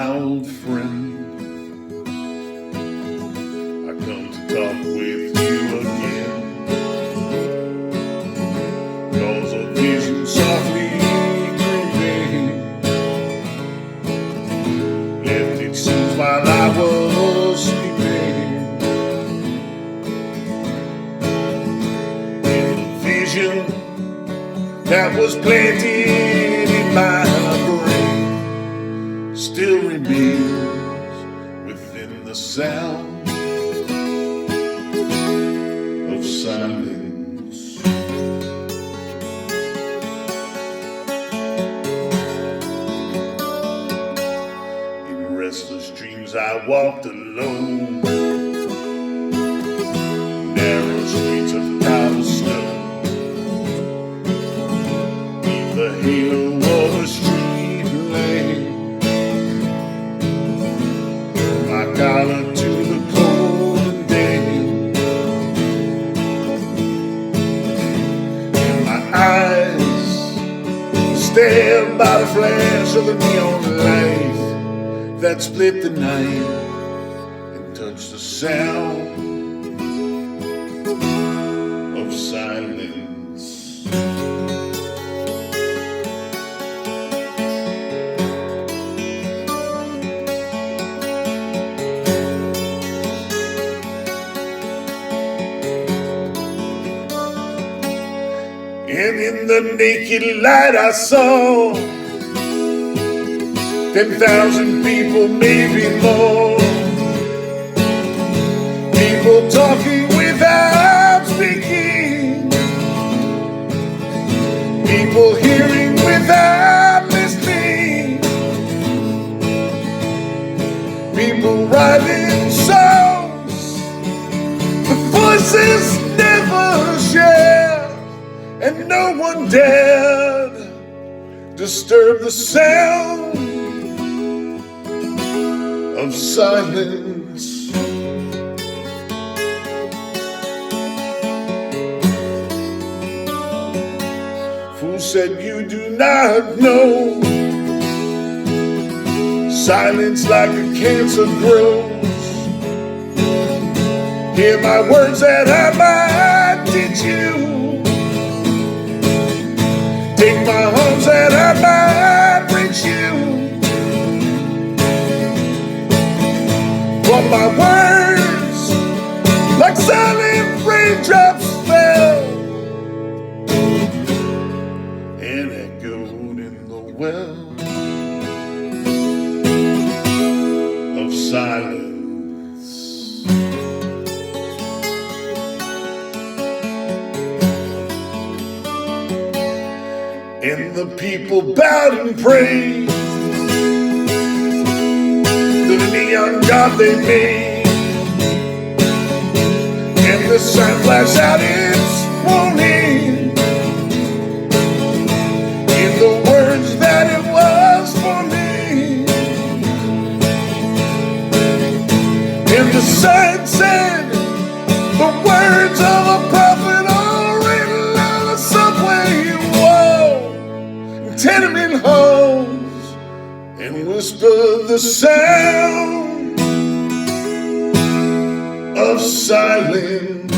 my old friend. I come to talk with you again, 'cause a vision softly creeping left its scenes while I was sleeping. In the vision that was planted in my brain still remains within the sound of silence. In restless dreams I walked alone, narrow streets of cobblestone, the halo of a street lamp, my collar to the cold and damp, and my eyes stared by the flash of the neon light that split the night and touched the sound of silence. And in the naked light I saw 10,000 people, maybe more. People talking without speaking, people hearing without listening, people writing songs the voices never share. And no one dared disturb the sound of silence. Fool said you do not know, silence like a cancer grows. Hear my words that I might teach you, take my arms that I might reach you. For my words, like silent raindrops, fell and echoed in the well of silence. And the people bowed and prayed to the neon god they made, and the sun flashed out its warning in the words that it was for me. And the sign said the words of a prophet are written on the subway wall, tenement halls, and whisper the sound of silence.